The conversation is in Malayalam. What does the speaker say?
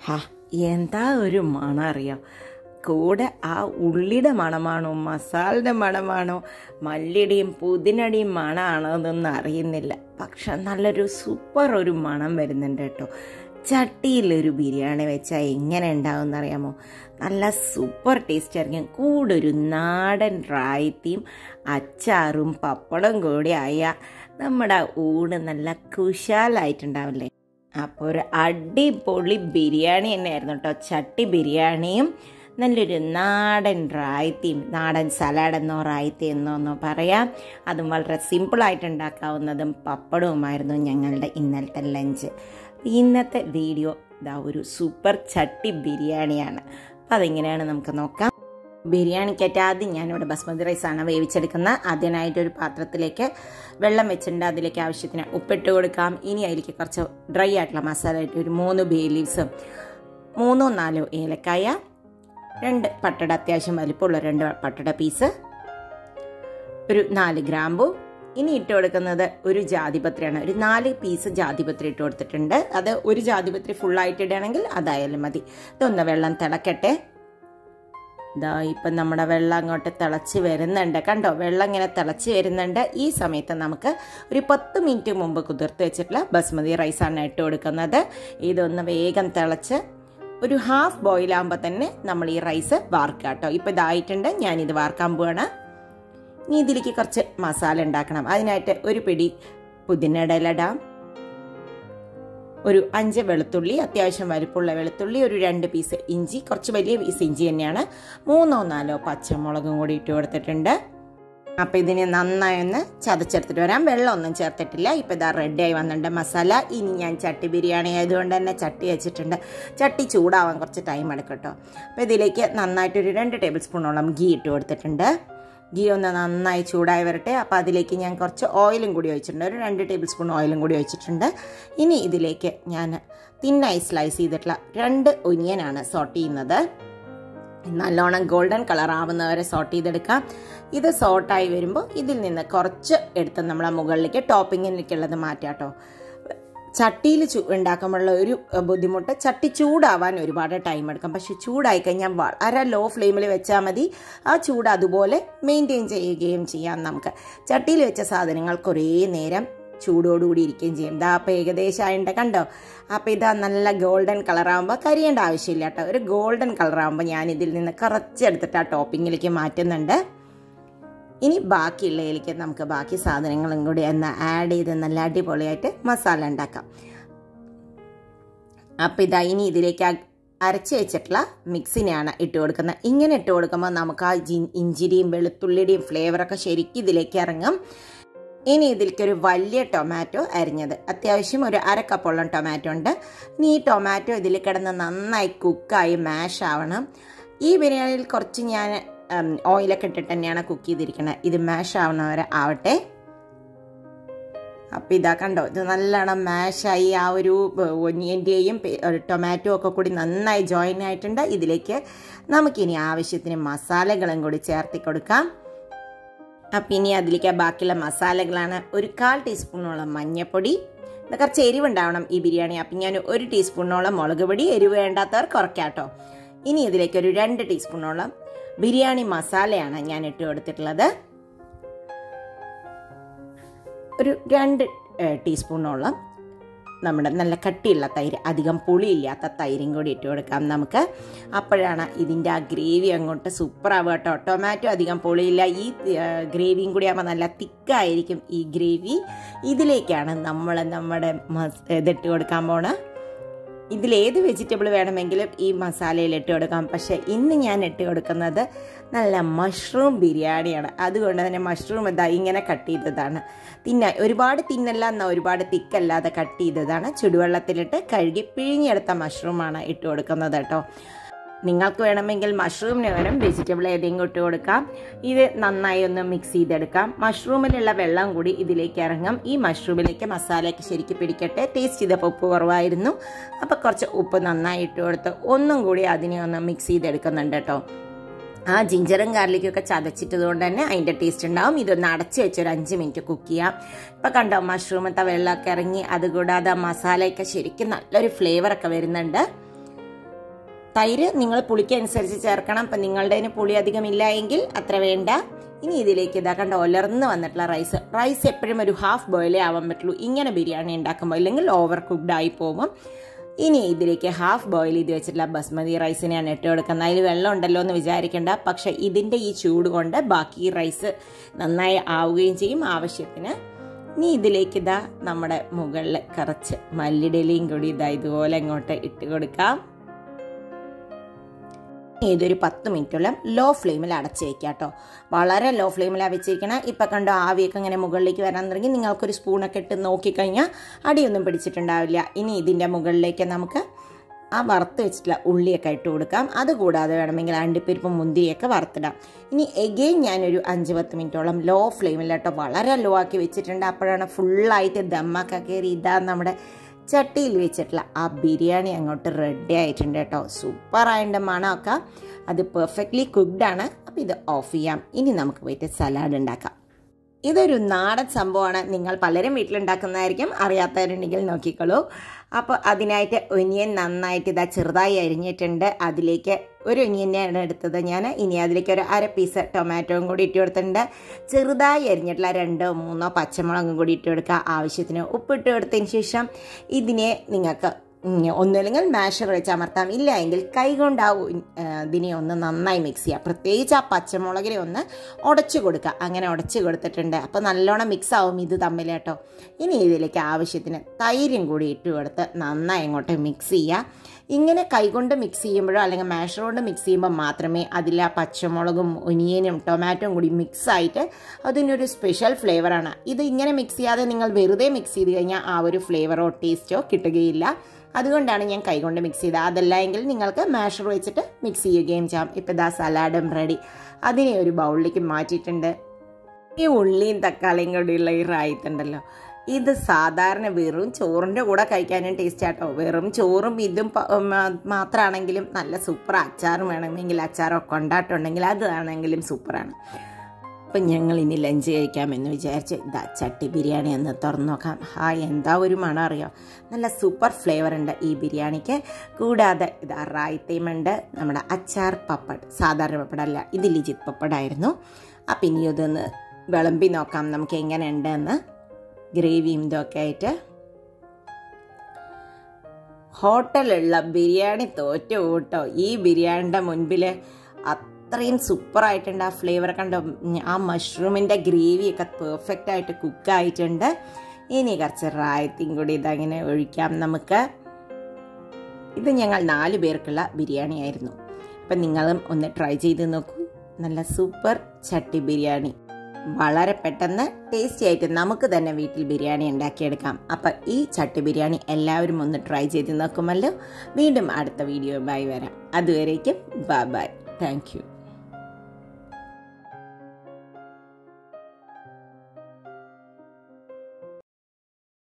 ഹാ, എന്താ ഒരു മണം അറിയാം. കൂടെ ആ ഉള്ളിയുടെ മണമാണോ മസാലയുടെ മണമാണോ മല്ലിയുടെയും പുതിനയുടെയും മണമാണോ എന്നൊന്നും അറിയുന്നില്ല. പക്ഷെ നല്ലൊരു സൂപ്പർ ഒരു മണം വരുന്നുണ്ട് കേട്ടോ. ചട്ടിയിലൊരു ബിരിയാണി വെച്ചാൽ എങ്ങനെ ഉണ്ടാവും എന്നറിയാമോ? നല്ല സൂപ്പർ ടേസ്റ്റ് ആയിരിക്കും. കൂടെ ഒരു നാടൻ റായിത്തയും അച്ചാറും പപ്പടം കൂടി ആയാൽ നമ്മുടെ ഊണ് നല്ല കുശാലായിട്ടുണ്ടാവില്ലേ? അപ്പോൾ ഒരു അടിപൊളി ബിരിയാണി തന്നെയായിരുന്നു കേട്ടോ. ചട്ടി ബിരിയാണിയും നല്ലൊരു നാടൻ റായിത്തയും, നാടൻ സലാഡെന്നോ റായിത്തയെന്നോ പറയാം. അതും വളരെ സിമ്പിളായിട്ട് ഉണ്ടാക്കാവുന്നതും പപ്പടവുമായിരുന്നു ഞങ്ങളുടെ ഇന്നലത്തെ ലഞ്ച്. ഇന്നത്തെ വീഡിയോ ഇതാ ഒരു സൂപ്പർ ചട്ടി ബിരിയാണിയാണ്. അപ്പം അതെങ്ങനെയാണ് നമുക്ക് നോക്കാം. ബിരിയാണിക്കായിട്ട് ആദ്യം ഞാനിവിടെ ബസ്മതി റൈസാണ് വേവിച്ചെടുക്കുന്നത്. അതിനായിട്ടൊരു പാത്രത്തിലേക്ക് വെള്ളം വെച്ചിട്ടുണ്ട്. അതിലേക്ക് ആവശ്യത്തിന് ഉപ്പിട്ട് കൊടുക്കാം. ഇനി അതിലേക്ക് കുറച്ച് ഡ്രൈ ആയിട്ടുള്ള മസാല ആയിട്ട് ഒരു 3 ബേ ലീവ്സും 3-4 ഏലക്കായ, 2 പട്ടട, അത്യാവശ്യം വലിപ്പമുള്ള 2 പട്ടട പീസ്, ഒരു 4 ഗ്രാമ്പു. ഇനി ഇട്ട് കൊടുക്കുന്നത് ഒരു ജാതിപത്രിയാണ്. ഒരു 4 പീസ് ജാതിപത്രി ഇട്ട് കൊടുത്തിട്ടുണ്ട്. അത് ഒരു ജാതിപത്രി ഫുള്ളായിട്ട് ഇടുകയാണെങ്കിൽ അതായാലും മതി. ഇതൊന്ന് വെള്ളം തിളക്കട്ടെ. ഇതാ ഇപ്പം നമ്മുടെ വെള്ളം അങ്ങോട്ട് തിളച്ച് വരുന്നുണ്ട്. കണ്ടോ, വെള്ളം ഇങ്ങനെ തിളച്ച് വരുന്നുണ്ട്. ഈ സമയത്ത് നമുക്ക് ഒരു 10 മിനിറ്റ് മുമ്പ് കുതിർത്ത് വെച്ചിട്ടുള്ള ബസ്മതി റൈസാണ് ഇട്ട് കൊടുക്കുന്നത്. ഇതൊന്ന് വേഗം തിളച്ച് ഒരു ഹാഫ് ബോയിലാകുമ്പോൾ തന്നെ നമ്മൾ ഈ റൈസ് വാർക്കുക കേട്ടോ. ഇപ്പം ഇതായിട്ടുണ്ട്. ഞാനിത് വാർക്കാൻ പോവാണ്. ഇനി ഇതിലേക്ക് കുറച്ച് മസാല ഉണ്ടാക്കണം. അതിനായിട്ട് ഒരു പിടി പുതിനയുടെ ഇല ഇടാം, ഒരു 5 വെളുത്തുള്ളി, അത്യാവശ്യം വലിപ്പമുള്ള വെളുത്തുള്ളി, ഒരു 2 പീസ് ഇഞ്ചി, കുറച്ച് വലിയ പീസ് ഇഞ്ചി തന്നെയാണ്, 3-4 പച്ചമുളകും കൂടി ഇട്ട് കൊടുത്തിട്ടുണ്ട്. അപ്പം ഇതിനെ നന്നായി ഒന്ന് ചതച്ചെടുത്തിട്ട് വരാം. വെള്ളമൊന്നും ചേർത്തിട്ടില്ല. ഇപ്പം ഇതാ റെഡിയായി വന്നിട്ടുണ്ട് മസാല. ഇനി ഞാൻ ചട്ടി ബിരിയാണി ആയതുകൊണ്ട് തന്നെ ചട്ടി വെച്ചിട്ടുണ്ട്. ചട്ടി ചൂടാവാൻ കുറച്ച് ടൈം എടുക്കും കേട്ടോ. അപ്പോൾ ഇതിലേക്ക് നന്നായിട്ടൊരു 2 ടേബിൾ സ്പൂണോളം ഗീ ഇട്ട് കൊടുത്തിട്ടുണ്ട്. ഗീ ഒന്ന് നന്നായി ചൂടായി വരട്ടെ. അപ്പോൾ അതിലേക്ക് ഞാൻ കുറച്ച് ഓയിലും കൂടി ഒഴിച്ചിട്ടുണ്ട്. ഒരു 2 ടേബിൾ സ്പൂൺ ഓയിലും കൂടി ഒഴിച്ചിട്ടുണ്ട്. ഇനി ഇതിലേക്ക് ഞാൻ തിന്നായി സ്ലൈസ് ചെയ്തിട്ടുള്ള 2 ഒനിയനാണ് സോട്ട് ചെയ്യുന്നത്. നല്ലോണം ഗോൾഡൻ കളർ ആവുന്നവരെ സോട്ട് ചെയ്തെടുക്കാം. ഇത് സോട്ടായി വരുമ്പോൾ ഇതിൽ നിന്ന് കുറച്ച് എടുത്ത് നമ്മളെ മുകളിലേക്ക് ടോപ്പിങ്ങിലേക്കുള്ളത് മാറ്റാം കേട്ടോ. ചട്ടിയിൽ ഉണ്ടാക്കുമ്പോഴുള്ള ഒരു ബുദ്ധിമുട്ട്, ചട്ടി ചൂടാവാൻ ഒരുപാട് ടൈം എടുക്കും. പക്ഷെ ചൂടായി കഴിഞ്ഞാൽ വളരെ ലോ ഫ്ലെയിമിൽ വെച്ചാൽ മതി. ആ ചൂട് അതുപോലെ മെയിൻറ്റെയിൻ ചെയ്യുകയും ചെയ്യാം. നമുക്ക് ചട്ടിയിൽ വെച്ച സാധനങ്ങൾ കുറേ നേരം ചൂടോടുകൂടി ഇരിക്കുകയും ചെയ്യും. ഇതാ അപ്പോൾ ഏകദേശം ആയിട്ട് കണ്ടോ. അപ്പോൾ ഇതാ നല്ല ഗോൾഡൻ കളറാകുമ്പോൾ കരിയേണ്ട ആവശ്യമില്ല കേട്ടോ. ഒരു ഗോൾഡൻ കളറാകുമ്പോൾ ഞാൻ ഇതിൽ നിന്ന് കുറച്ചെടുത്തിട്ട് ആ ടോപ്പിങ്ങിലേക്ക് മാറ്റുന്നുണ്ട്. ഇനി ബാക്കിയുള്ളതിലേക്ക് നമുക്ക് ബാക്കി സാധനങ്ങളും കൂടി ഒന്ന് ആഡ് ചെയ്ത് നല്ല അടിപൊളിയായിട്ട് മസാല ഉണ്ടാക്കാം. അപ്പോൾ ഇതാ ഇനി ഇതിലേക്ക് അരച്ച് വെച്ചിട്ടുള്ള മിക്സിനെയാണ് ഇട്ട് കൊടുക്കുന്നത്. ഇങ്ങനെ ഇട്ട് കൊടുക്കുമ്പോൾ നമുക്ക് ആ ഇഞ്ചിയുടെയും വെളുത്തുള്ളിയുടെയും ഫ്ലേവറൊക്കെ ശരിക്കും ഇതിലേക്ക് ഇറങ്ങും. ഇനി ഇതിലേക്ക് ഒരു വലിയ ടൊമാറ്റോ അരിഞ്ഞത്, അത്യാവശ്യം ഒരു 1/2 കപ്പോളം ടൊമാറ്റോ ഉണ്ട്. ഇനി ഈ ടൊമാറ്റോ ഇതിൽ കിടന്ന് നന്നായി കുക്കായി മാഷ് ആവണം. ഈ ബിരിയാണിയിൽ കുറച്ച് ഞാൻ ഓയിലൊക്കെ ഇട്ടിട്ട് തന്നെയാണ് കുക്ക് ചെയ്തിരിക്കുന്നത്. ഇത് മാഷ് ആവുന്നവരെ ആവട്ടെ. അപ്പം ഇതാ കണ്ടോ, ഇത് നല്ലോണം മാഷായി ആ ഒരു ഒനിയൻ്റെയും ടൊമാറ്റോ ഒക്കെ കൂടി നന്നായി ജോയിൻ ആയിട്ടുണ്ട്. ഇതിലേക്ക് നമുക്കിനി ആവശ്യത്തിന് മസാലകളും കൂടി ചേർത്തി കൊടുക്കാം. അപ്പം ഇനി അതിലേക്ക് ബാക്കിയുള്ള മസാലകളാണ്. ഒരു 1/4 ടീസ്പൂണോളം മഞ്ഞൾപ്പൊടി, കുറച്ച് എരിവുണ്ടാവണം ഈ ബിരിയാണി. അപ്പം ഞാൻ 1 ടീസ്പൂണോളം മുളക് പൊടി, എരിവ് വേണ്ടാത്തവർ കുറയ്ക്കാം കേട്ടോ. ഇനി ഇതിലേക്ക് ഒരു 2 ടീസ്പൂണോളം ബിരിയാണി മസാലയാണ് ഞാൻ ഇട്ട് കൊടുത്തിട്ടുള്ളത്. ഒരു 2 ടീസ്പൂണോളം നമ്മുടെ നല്ല കട്ടിയുള്ള തൈര്, അധികം പുളിയില്ലാത്ത തൈരും കൂടി ഇട്ട് കൊടുക്കാം നമുക്ക്. അപ്പോഴാണ് ഇതിൻ്റെ ആ ഗ്രേവി അങ്ങോട്ട് സൂപ്പറാവുക കേട്ടോ. ടൊമാറ്റോ അധികം പുളിയില്ല, ഈ ഗ്രേവിയും കൂടി ആകുമ്പോൾ നല്ല തിക്കായിരിക്കും ഈ ഗ്രേവി. ഇതിലേക്കാണ് നമ്മൾ നമ്മുടെ ഇതിട്ട് കൊടുക്കാൻ പോണ. ഇതിലേത് വെജിറ്റബിൾ വേണമെങ്കിലും ഈ മസാലയിൽ ഇട്ട് കൊടുക്കാം. പക്ഷേ ഇന്ന് ഞാൻ ഇട്ട് കൊടുക്കുന്നത് നല്ല മഷ്റൂം ബിരിയാണിയാണ്. അതുകൊണ്ട് തന്നെ മഷ്റൂം എന്താ ഇങ്ങനെ കട്ട് ചെയ്തതാണ്. ഒരുപാട് തിന്നല്ല എന്നാൽ ഒരുപാട് തിക്കല്ലാതെ കട്ട് ചെയ്തതാണ്. ചുടുവെള്ളത്തിലിട്ട് കഴുകി പിഴിഞ്ഞെടുത്ത മഷ്റൂമാണ് ഇട്ട് കൊടുക്കുന്നത് കേട്ടോ. നിങ്ങൾക്ക് വേണമെങ്കിൽ മഷ്റൂമിന് പകരം വെജിറ്റബിൾ ഏതെങ്കിലും ഇട്ട് കൊടുക്കാം. ഇത് നന്നായി ഒന്ന് മിക്സ് ചെയ്തെടുക്കാം. മഷ്റൂമിലുള്ള വെള്ളം കൂടി ഇതിലേക്ക് ഇറങ്ങും. ഈ മഷ്റൂമിലേക്ക് മസാലയൊക്കെ ശരിക്കും പിടിക്കട്ടെ. ടേസ്റ്റ് ചെയ്തപ്പോൾ ഉപ്പ് കുറവായിരുന്നു. അപ്പോൾ കുറച്ച് ഉപ്പ് നന്നായി ഇട്ട് കൊടുത്ത് ഒന്നും കൂടി അതിനെ ഒന്ന് മിക്സ് ചെയ്തെടുക്കുന്നുണ്ട് കേട്ടോ. ആ ജിഞ്ചറും ഗാർലിക്കൊക്കെ ചതച്ചിട്ടത് കൊണ്ട് തന്നെ അതിൻ്റെ ടേസ്റ്റ് ഉണ്ടാവും. ഇതൊന്ന് അടച്ച് വെച്ചൊരു 5 മിനിറ്റ് കുക്ക് ചെയ്യാം. ഇപ്പം കണ്ടോ, മഷ്റൂമത്തെ വെള്ളമൊക്കെ ഇറങ്ങി, അതുകൂടാതെ മസാലയൊക്കെ ശരിക്കും നല്ലൊരു ഫ്ലേവറൊക്കെ വരുന്നുണ്ട്. തൈര് നിങ്ങൾ പുളിക്ക് അനുസരിച്ച് ചേർക്കണം. അപ്പം നിങ്ങളുടെ പുളി അധികം ഇല്ല എങ്കിൽ അത്ര വേണ്ട. ഇനി ഇതിലേക്ക് ഇതാ കണ്ട ഒലർന്ന് വന്നിട്ടുള്ള റൈസ് എപ്പോഴും ഒരു ഹാഫ് ബോയിലേ ആവാൻ പറ്റുള്ളൂ ഇങ്ങനെ ബിരിയാണി ഉണ്ടാക്കുമ്പോൾ, ഇല്ലെങ്കിൽ ഓവർ കുക്ക്ഡ് ആയി പോകും. ഇനി ഇതിലേക്ക് ഹാഫ് ബോയിൽ ചെയ്ത് വെച്ചിട്ടുള്ള ബസ്മതി റൈസിനെയാണ് ഇട്ട് കൊടുക്കുന്നത്. അതിൽ വെള്ളം ഉണ്ടല്ലോ എന്ന് വിചാരിക്കേണ്ട, പക്ഷെ ഇതിൻ്റെ ഈ ചൂട് കൊണ്ട് ബാക്കി റൈസ് നന്നായി ആവുകയും ചെയ്യും ആവശ്യത്തിന്. ഇനി ഇതിലേക്ക് ഇതാ നമ്മുടെ മുകളിൽ കുറച്ച് മല്ലിടയിലയും കൂടി ഇതാ ഇതുപോലെ ഇങ്ങോട്ട് ഇട്ട് കൊടുക്കാം. ഇതൊരു 10 മിനിറ്റോളം ലോ ഫ്ലെയിമിൽ അടച്ച് വയ്ക്കുക കേട്ടോ. വളരെ ലോ ഫ്ലെയിമിലാണ് വെച്ചിരിക്കണം. ഇപ്പം കണ്ടോ ആവിയൊക്കെ ഇങ്ങനെ മുകളിലേക്ക് വരാൻ തുടങ്ങി. നിങ്ങൾക്കൊരു സ്പൂണൊക്കെ ഇട്ട് നോക്കിക്കഴിഞ്ഞാൽ അടിയൊന്നും പിടിച്ചിട്ടുണ്ടാവില്ല. ഇനി ഇതിൻ്റെ മുകളിലേക്ക് നമുക്ക് ആ വറുത്ത് വെച്ചിട്ടുള്ള ഉള്ളിയൊക്കെ ഇട്ട് കൊടുക്കാം. അതുകൂടാതെ വേണമെങ്കിൽ അണ്ടിപ്പരിപ്പും മുന്തിരിയൊക്കെ വറുത്തിടാം. ഇനി എഗെയിൻ ഞാനൊരു 5-10 മിനിറ്റോളം ലോ ഫ്ലെയിമിൽ കേട്ടോ വളരെ ലോ ആക്കി വെച്ചിട്ടുണ്ട്. അപ്പോഴാണ് ഫുള്ളായിട്ട് ദമ്മൊക്കെ കയറി ഇതാ നമ്മുടെ ചട്ടിയിൽ വെച്ചിട്ടുള്ള ആ ബിരിയാണി അങ്ങോട്ട് റെഡി ആയിട്ടുണ്ട് കേട്ടോ. സൂപ്പറായിട്ട് മണമൊക്കെ, അത് പെർഫെക്റ്റ്ലി കുക്ക്ഡാണ്. അപ്പോൾ ഇത് ഓഫ് ചെയ്യാം. ഇനി നമുക്ക് പോയിട്ട് സലാഡ് ഉണ്ടാക്കാം. ഇതൊരു നാടൻ സംഭവമാണ്. നിങ്ങൾ പലരും വീട്ടിലുണ്ടാക്കുന്നതായിരിക്കും, അറിയാത്തവരുണ്ടെങ്കിൽ നോക്കിക്കോളൂ. അപ്പോൾ അതിനായിട്ട് ഒനിയൻ നന്നായിട്ട് ഇതാ ചെറുതായി അരിഞ്ഞിട്ടുണ്ട്. അതിലേക്ക് ഒരു ഒനിയനെയാണ് എടുത്തത് ഞാൻ. ഇനി അതിലേക്ക് ഒരു 1/2 പീസ് ടൊമാറ്റോയും കൂടി ഇട്ട് കൊടുത്തിട്ടുണ്ട്. ചെറുതായി അരിഞ്ഞിട്ടുള്ള 2-3 പച്ചമുളകും കൂടി ഇട്ട് കൊടുക്കുക. ആവശ്യത്തിന് ഉപ്പിട്ട് കൊടുത്തതിന് ശേഷം ഇതിനെ നിങ്ങൾക്ക് ഒന്നുമില്ലെങ്കിൽ മാഷർ വെച്ച് അമർത്താം, ഇല്ല എങ്കിൽ കൈകൊണ്ടാവും ഇതിനെ ഒന്ന് നന്നായി മിക്സ് ചെയ്യുക. പ്രത്യേകിച്ച് ആ പച്ചമുളകിനെ ഒന്ന് ഉടച്ചു കൊടുക്കുക. അങ്ങനെ ഉടച്ച് കൊടുത്തിട്ടുണ്ട്. അപ്പോൾ നല്ലോണം മിക്സ് ആവും ഇത് തമ്മിൽ കേട്ടോ. ഇനി ഇതിലേക്ക് ആവശ്യത്തിന് തൈരും കൂടി ഇട്ട് കൊടുത്ത് നന്നായി ഇങ്ങോട്ട് മിക്സ് ചെയ്യുക. ഇങ്ങനെ കൈകൊണ്ട് മിക്സ് ചെയ്യുമ്പോഴോ അല്ലെങ്കിൽ മാഷർ കൊണ്ട് മിക്സ് ചെയ്യുമ്പോൾ മാത്രമേ അതിൽ ആ പച്ചമുളകും ഒനിയനും ടൊമാറ്റോയും കൂടി മിക്സായിട്ട് അതിനൊരു സ്പെഷ്യൽ ഫ്ലേവറാണ്. ഇത് ഇങ്ങനെ മിക്സ് ചെയ്യാതെ നിങ്ങൾ വെറുതെ മിക്സ് ചെയ്ത് കഴിഞ്ഞാൽ ആ ഒരു ഫ്ലേവറോ ടേസ്റ്റോ കിട്ടുകയില്ല. അതുകൊണ്ടാണ് ഞാൻ കൈകൊണ്ട് മിക്സ് ചെയ്തത്. അതല്ല എങ്കിൽ നിങ്ങൾക്ക് മാഷർ വെച്ചിട്ട് മിക്സ് ചെയ്യുകയും ചെയ്യാം. ഇപ്പോൾ ഇതാ സലാഡും റെഡി. അതിനെ ഒരു ബൗളിലേക്ക് മാറ്റിയിട്ടുണ്ട്. ഈ ഉള്ളിയും തക്കാളിയും കൂടിയുള്ള ഈ റായിത്തുണ്ടല്ലോ, ഇത് സാധാരണ വെറും ചോറിൻ്റെ കൂടെ കഴിക്കാനും ടേസ്റ്റ് ആട്ടോ. വെറും ചോറും ഇതും മാത്രമാണെങ്കിലും നല്ല സൂപ്പർ. അച്ചാറും വേണമെങ്കിൽ അച്ചാറോ കൊണ്ടാട്ടുണ്ടെങ്കിൽ അതാണെങ്കിലും സൂപ്പറാണ്. അപ്പം ഞങ്ങൾ ഇനി ലഞ്ച് കഴിക്കാമെന്ന് വിചാരിച്ച് ഇതാ ചട്ടി ബിരിയാണി ഒന്ന് തുറന്നു നോക്കാം. എന്താ ഒരു മണം അറിയോ, നല്ല സൂപ്പർ ഫ്ലേവർ ഉണ്ട് ഈ ബിരിയാണിക്ക്. കൂടാതെ ഇതാ റായിത്തയുമുണ്ട്, നമ്മുടെ അച്ചാർ പപ്പട്, സാധാരണ പപ്പടല്ല ഇത് ലിജിത് പപ്പടായിരുന്നു. അപ്പം ഇനി ഇതൊന്ന് വിളമ്പി നോക്കാം നമുക്ക് എങ്ങനെ ഉണ്ടെന്ന്. ഗ്രേവിയും ഇതൊക്കെ ആയിട്ട് ഹോട്ടലുള്ള ബിരിയാണി തോറ്റു കൂട്ടോ. ഈ ബിരിയാണിയുടെ മുൻപിൽ അത്രയും സൂപ്പറായിട്ടുണ്ട്. ആ ഫ്ലേവർ കണ്ടോ, ആ മഷ്റൂമിൻ്റെ ഗ്രേവിയൊക്കെ പെർഫെക്റ്റ് ആയിട്ട് കുക്കായിട്ടുണ്ട്. ഇനി കുറച്ച് റായത്തിയും കൂടി ഇതങ്ങനെ ഒഴിക്കാം നമുക്ക്. ഇത് ഞങ്ങൾ 4 പേർക്കുള്ള ബിരിയാണി ആയിരുന്നു. അപ്പം നിങ്ങളും ഒന്ന് ട്രൈ ചെയ്ത് നോക്കൂ. നല്ല സൂപ്പർ ചട്ടി ബിരിയാണി. വളരെ പെട്ടെന്ന് ടേസ്റ്റി ആയിട്ട് നമുക്ക് തന്നെ വീട്ടിൽ ബിരിയാണി ഉണ്ടാക്കിയെടുക്കാം. അപ്പം ഈ ചട്ടി ബിരിയാണി എല്ലാവരും ഒന്ന് ട്രൈ ചെയ്ത് നോക്കുമല്ലോ. വീണ്ടും അടുത്ത വീഡിയോയുമായി വരാം. അതുവരേക്കും ബൈ. Thank you.